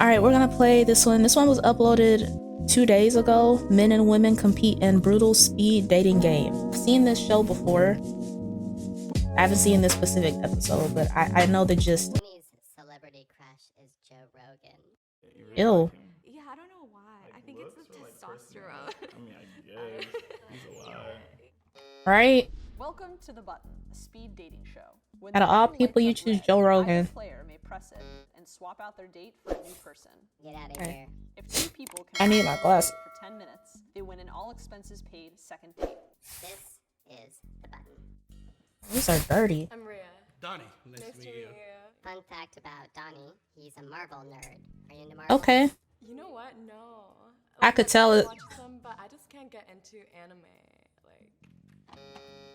All right, we're gonna play this one. This one was uploaded 2 days ago. Men and women compete in brutal speed dating game. I've seen this show before. I haven't seen this specific episode, but I know the gist. Tony's celebrity crush is Joe Rogan. Ew. Yeah, I don't know why. I think it's the testosterone. I mean, I guess. He's a lot. Right? Welcome to The Button, a speed dating show. When Out of the all button people, lights you up choose red, Joe either Rogan. player may press it and swap out their date for a new person. Get out of Okay. here. If two people I can need my glasses. for 10 minutes, they win an all expenses paid second date. This is The Button. These are dirty. I'm Rhea. Donnie, nice to meet you. Fun fact about Donnie, he's a Marvel nerd. Are you into Marvel? Okay. You know what? No. I could tell it. Watch some, but I just can't get into anime. Like,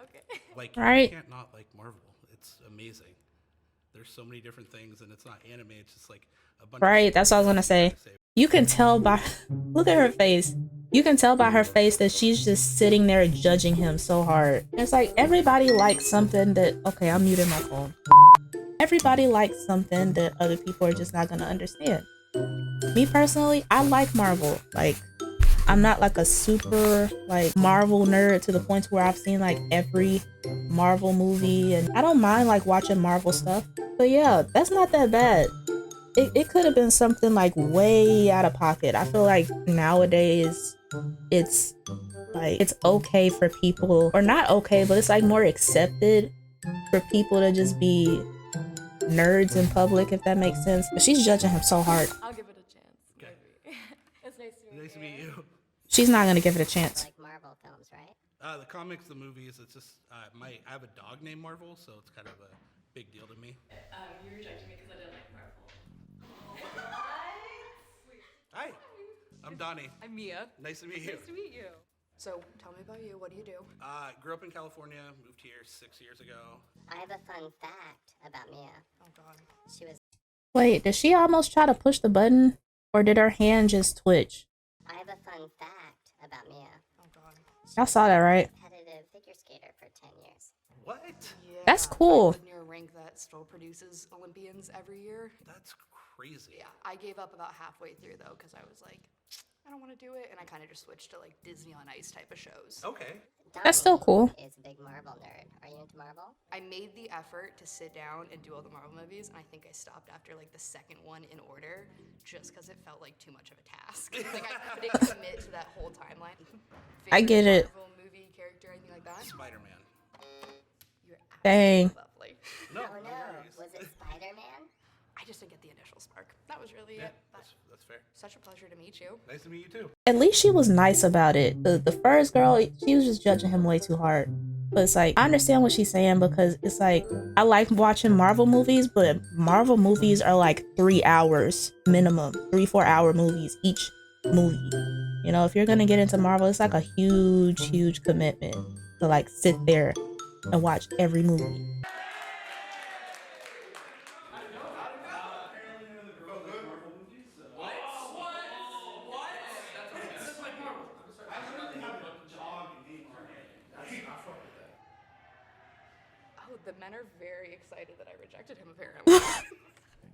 okay. Like, Right. you can't not like Marvel. It's amazing. There's so many different things, and it's not anime. It's just like a bunch. Right, that's what I was gonna say. You can tell by look at her face. You can tell by her face that she's just sitting there judging him so hard. It's like everybody likes something that okay, I'm muting my phone. Everybody likes something that other people are just not gonna understand. Me personally, I like Marvel. Like I'm not like a super like Marvel nerd to the point where I've seen like every Marvel movie, and I don't mind like watching Marvel stuff. But yeah, that's not that bad. It could have been something like way out of pocket. I feel like nowadays it's like it's okay for people, or not okay, but it's like more accepted for people to just be nerds in public, if that makes sense. But she's judging him so hard. I'll give it a chance. Okay. Maybe. It's nice to meet you. Nice to meet you. She's not gonna give it a chance. Like Marvel films, right? The comics, the movies. It's just I have a dog named Marvel, so it's kind of a big deal to me. You rejected me because I didn't like Marvel. Hi, I'm Donnie. I'm Mia. Nice to meet you. Nice to meet you. So, tell me about you. What do you do? Grew up in California. Moved here 6 years ago. I have a fun fact about Mia. Oh, God. She was. Wait, did she almost try to push the button, or did her hand just twitch? I have a fun fact about Mia. Oh, God. Y'all saw that, right? Competitive figure skater for 10 years. What? Yeah, That's cool. I live near a rink that still produces Olympians every year. That's crazy. Yeah, I gave up about halfway through, though, because I was like, I don't want to do it, and I kind of just switched to, like, Disney on Ice type of shows. Okay. That's still cool. Is a big Marvel nerd. Are you into Marvel? I made the effort to sit down and do all the Marvel movies, and I think I stopped after like the second one in order, just because it felt like too much of a task. Like I couldn't commit to that whole timeline. I get it. Marvel movie character, anything like that? Spider-Man. You're Dang. absolutely lovely. No, Oh no. worries. Was it Spider-Man? I just didn't get the initial spark. That was really Yeah, it. But that's fair. such a pleasure to meet you. Nice to meet you too. At least she was nice about it. The first girl, she was just judging him way too hard. But it's like, I understand what she's saying, because it's like, I like watching Marvel movies, but Marvel movies are like 3 hours minimum, 3-4 hour movies each movie. You know, if you're gonna get into Marvel, it's like a huge commitment to like sit there and watch every movie. Oh, the men are very excited that I rejected him, apparently.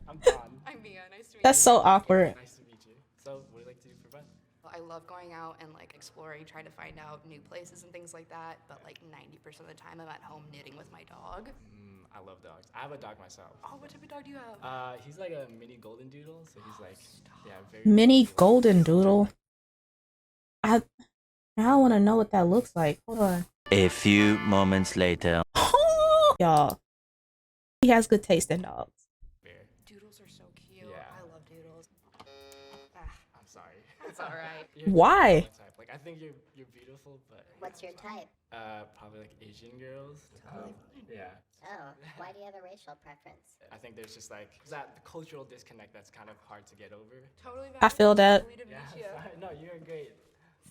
I'm Don. I'm Mia. Nice to meet That's you. so awkward. Nice to meet you. So, what do you like to do for fun? I love going out and like exploring, trying to find out new places and things like that. But like 90% of the time, I'm at home knitting with my dog. I love dogs. I have a dog myself. Oh, what type of dog do you have? He's like a mini golden doodle, so he's like, yeah, very. Mini golden doodle. I want to know what that looks like. Hold on. A few moments later. Y'all, he has good taste in dogs. Fair. Doodles are so cute. Yeah. I love doodles. Ah, I'm sorry. it's all right. You're Why? my type. Like, I think you're beautiful, but What's your type? probably like Asian girls. Yeah. Oh, why do you have a racial preference? I think there's just like that cultural disconnect that's kind of hard to get over. Totally. I feel that. Lovely to meet Yeah. you. Sorry. No, you're great.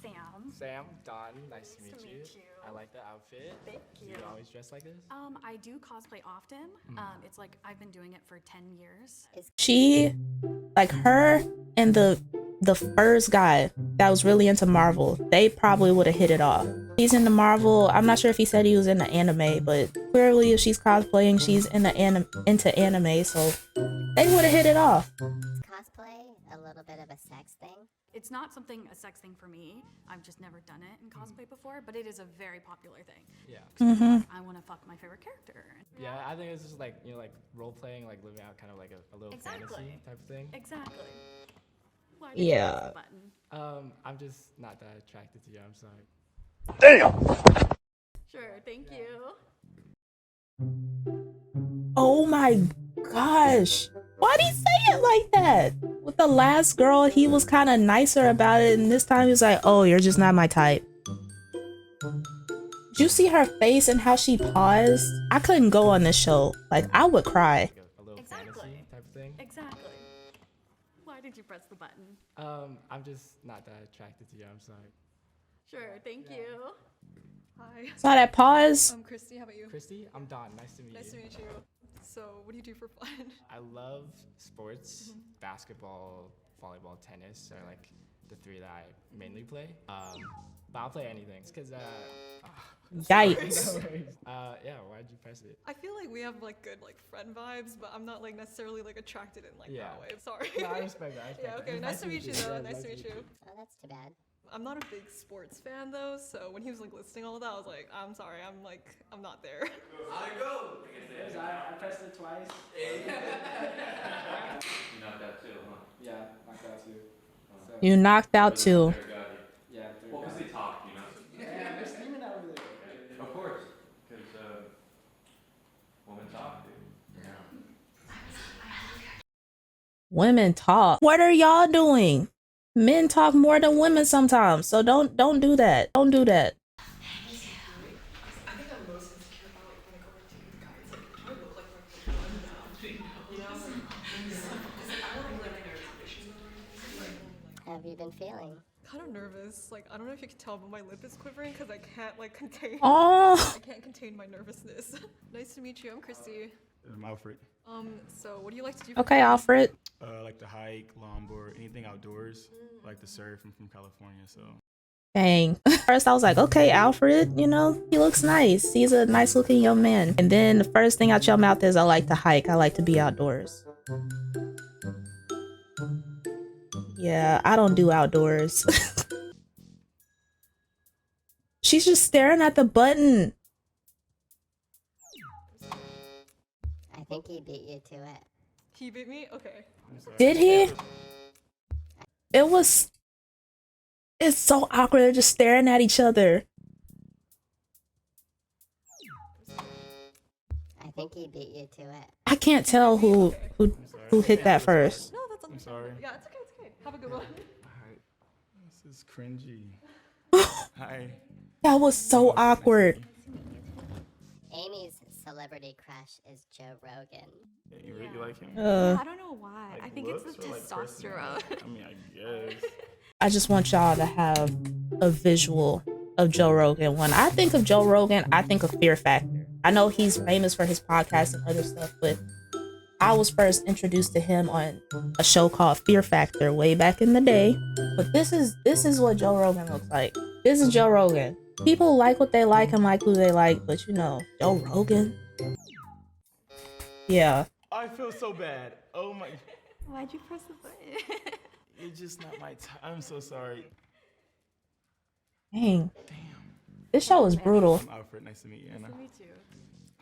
Sam. Sam, Don, nice to Nice meet to you. meet you. I like the outfit. Thank Do you. you always dress like this? I do cosplay often. It's like I've been doing it for 10 years. She, like her and the first guy that was really into Marvel, they probably would have hit it off. He's into Marvel. I'm not sure if he said he was into anime, but clearly if she's cosplaying, she's into anime, so they would have hit it off. Is cosplay a little bit of a sex thing? It's not something a sex thing for me. I've just never done it in cosplay before, but it is a very popular thing. Yeah. I want to fuck my favorite character. Yeah, I think it's just like, you know, like role playing, like living out kind of like a little Exactly. fantasy type of thing. Exactly. Why did you Yeah. press the button? I'm just not that attracted to you. I'm sorry. Sure, thank you. Oh my gosh. Why'd he say it like that? With the last girl, he was kind of nicer about it, and this time he was like, oh, you're just not my type. Did you see her face and how she paused? I couldn't go on this show. Like, I would cry. Like a little Exactly. fantasy type of thing. Exactly. Why did you press the button? I'm just not that attracted to you. I'm sorry. Sure, thank you. Hi, Saw that pause? I'm Christy. How about you? Christy, I'm Don. Nice to meet you. Nice to meet you. So, what do you do for fun? I love sports, basketball, volleyball, tennis are like the three that I mainly play. But I'll play anything. It's because, Yikes. yeah, why'd you press it? I feel like we have like good like friend vibes, but I'm not like necessarily like attracted in like Yeah. that way. Sorry. No, I respect that. I respect Yeah. that. Okay. It's Nice to meet you though. Yeah, Nice to meet you. Oh, that's too bad. I'm not a big sports fan though, so when he was like listing all of that, I was like, I'm sorry. I'm not there. I pressed it twice. You knocked out too, huh? Yeah, knocked out too. So, You knocked out too. yeah, Well, because they talk, you know? yeah, they're steaming out over there. Of course. Because women talk, dude. Yeah. Women talk. What are y'all doing? Men talk more than women sometimes. So don't do that. Don't do that. I think I'm most insecure about like when I go into guys like do I look like my you know? Because I don't really like auditions or Have you been feeling? kind of nervous. Like I don't know if you can tell, but my lip is quivering because I can't like contain. Oh, I can't contain my nervousness. Nice to meet you. I'm Christy. I'm Alfred. So what do you like to do? For okay, fun? Alfred. I like to hike, longboard, anything outdoors. I like to surf. I'm from California, so. Dang. First I was like, okay, Alfred, you know, he looks nice. He's a nice looking young man. And then the first thing out your mouth is I like to hike. I like to be outdoors. Yeah, I don't do outdoors. She's just staring at the button. I think he beat you to it. He beat me? Okay. Did he? It's so awkward. They're just staring at each other. I think he beat you to it. I can't tell who hit that first. No, that's I'm sorry. Yeah, it's okay. It's okay. Have a good one. Alright. This is cringy. Hi. That was so awkward. Amy's celebrity crush is Joe Rogan. Yeah, you really like him? I don't know why. Like I think it's the looks or like testosterone. personality? I mean, I guess. I just want y'all to have a visual of Joe Rogan. When I think of Joe Rogan, I think of Fear Factor. I know he's famous for his podcast and other stuff, but I was first introduced to him on a show called Fear Factor way back in the day. But this is what Joe Rogan looks like. This is Joe Rogan. People like what they like and like who they like, but you know, Joe Rogan. Yeah. I feel so bad. Oh my. Why'd you press the button? It's just not my time. I'm so sorry. Dang. This show is brutal. I'm Alfred. Nice to meet you, Anna. Me too.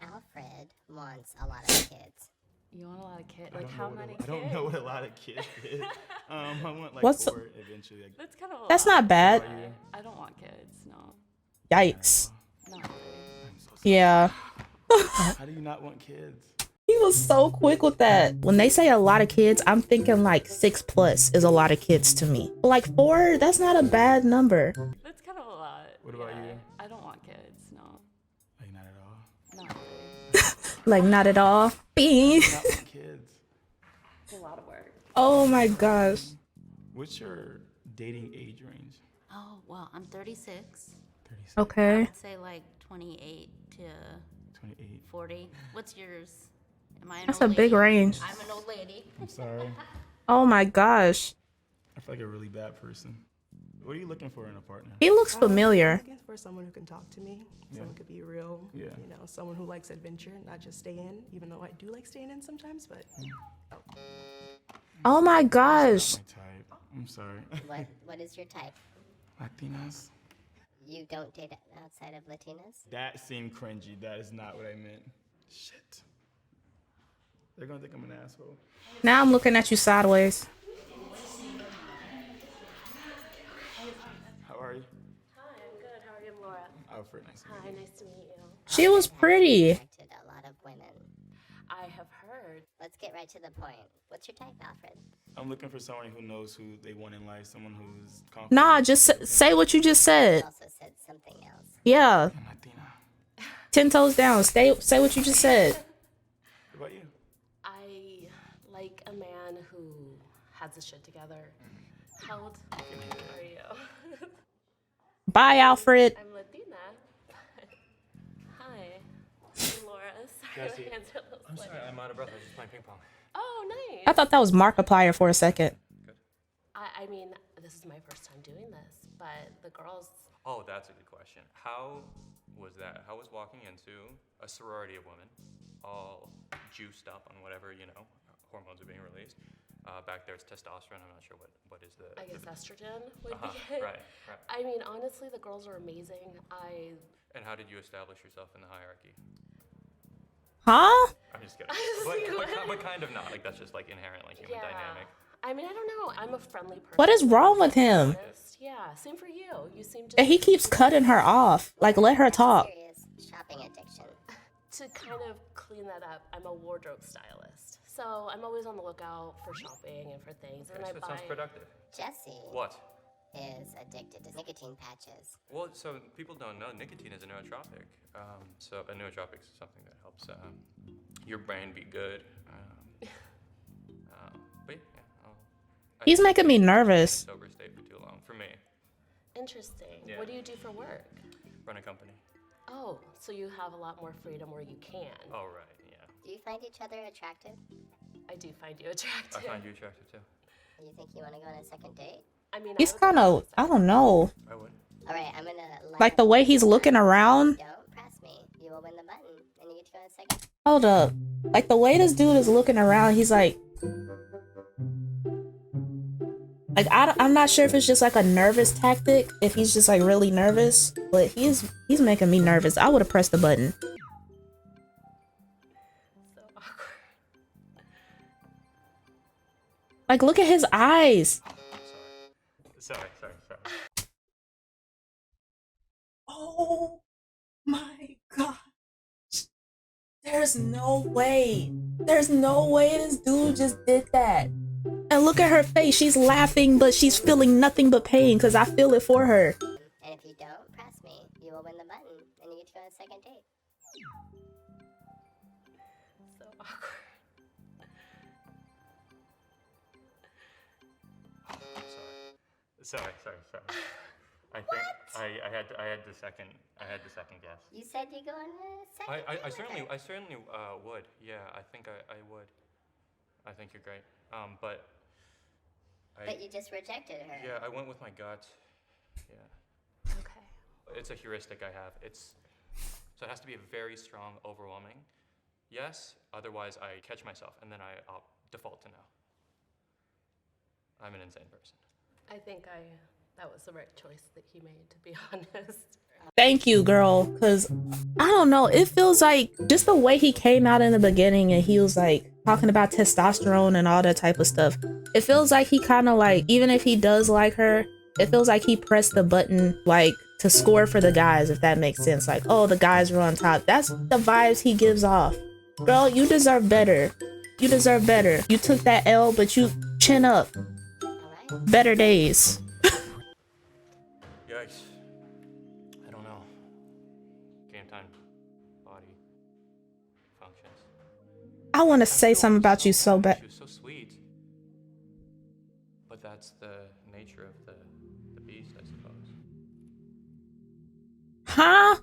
Alfred wants a lot of kids. You want a lot of kids? I Like don't how know what many I kids? don't know what a lot of kids is. I want like What's- 4 eventually. Like, That's kind of. That's not bad. I don't want kids. No. Yikes. Not really. I'm so sorry. Yeah. How do you not want kids? He was so quick with that. When they say a lot of kids, I'm thinking like 6+ is a lot of kids to me. But like 4, that's not a bad number. That's kind of a lot. What about you? I don't want kids. No. Like not at all. Not really. Like not at all. Bing. Not want kids. It's a lot of work. Oh my gosh. What's your dating age range? Oh, well, I'm 36. 36. I Okay. would say like 28 to 28. 40. What's yours? Am I an That's old a big lady? range. I'm an old lady. I'm sorry. Oh my gosh. I feel like a really bad person. What are you looking for in a partner? He looks I'm familiar. looking for someone who can talk to me. Yeah. Someone who could be real. Yeah. You know, someone who likes adventure, not just stay in. Even though I do like staying in sometimes, but. Oh my gosh. My type. I'm sorry. What is your type? Latinas. You don't date outside of Latinas? That seemed cringy. That is not what I meant. Shit. They're gonna think I'm an asshole. Now I'm looking at you sideways. How are you? Hi, I'm good. How are you, Laura? Alfred, nice to meet you. Hi, nice to meet you. She was pretty. Attracted a lot of women. I have heard. Let's get right to the point. What's your type, Alfred? I'm looking for someone who knows who they want in life. Someone who's confident. Nah, just say what you just said. You also said something else. Yeah. I'm Latina. 10 toes down. Say what you just said. What about you? I like a man who has his shit together. How old are you? Bye, Alfred. I'm Latina. Hi. I'm Laura. Sorry, Jesse, my hands are a little I'm sweaty. sorry, I'm out of breath. I was just playing ping pong. Oh, nice. I thought that was Markiplier for a second. I mean, this is my first time doing this, but the girls. Oh, that's a good question. How was that? How was walking into a sorority of women, all juiced up on whatever, hormones are being released? Back there it's testosterone. I'm not sure what is the... I guess estrogen would be it. Right. I mean, honestly, the girls are amazing. And how did you establish yourself in the hierarchy? Huh? I'm just kidding. but kind of not. Like, that's just, like, inherent, like, human dynamic. I mean, I don't know. I'm a friendly person. What is wrong with him? Yeah, same for you. You seem to... And he keeps cutting her off. Like, let her talk. Serious shopping addiction. To kind of clean that up, I'm a wardrobe stylist. So I'm always on the lookout for shopping and for things. And I That buy... sounds productive. Jesse. What? Is addicted to nicotine patches. Well, so people don't know nicotine is a nootropic. So a nootropic is something that helps your brain be good. But yeah, He's making me nervous. Sober state for too long for me. Interesting. Yeah. What do you do for work? Run a company. Oh, so you have a lot more freedom where you can. Oh right, yeah. Do you find each other attractive? I do find you attractive. I find you attractive too. You think you want to go on a second date? I mean, He's kind of, I don't know. I would. All right, I'm gonna. Like the way he's looking around. Don't press me. You will win the button, and you get to go on a second. Hold up. Like the way this dude is looking around, he's like I'm not sure if it's just like a nervous tactic, if he's just like really nervous, but he's making me nervous. I would have pressed the button. So awkward. Like, look at his eyes. Sorry. Oh my gosh. There's no way. There's no way this dude just did that. And look at her face. She's laughing, but she's feeling nothing but pain because I feel it for her. And if you don't press me, you will win the button, and you get to go on a second date. So awkward. Sorry. I think I had the second guess. You said you go on a second date. I certainly would. Yeah, I think I would. I think you're great. But But you just rejected her. Yeah, I went with my gut. Yeah. Okay. It's a heuristic I have. So it has to be a very strong, overwhelming yes. Otherwise, I catch myself, and then I'll default to no. I'm an insane person. I think that was the right choice that he made, to be honest. Thank you, girl, because I don't know, it feels like just the way he came out in the beginning and he was like talking about testosterone and all that type of stuff. It feels like he kind of like, even if he does like her, it feels like he pressed the button like to score for the guys, if that makes sense. Like, oh, the guys were on top. That's the vibes he gives off. Girl, you deserve better. You deserve better. You took that L, but you chin up. Better days. Yikes. I don't know. Game time. Body. Functions. I want to say something about you so bad. She was so sweet. But that's the nature of the beast, I suppose. Huh?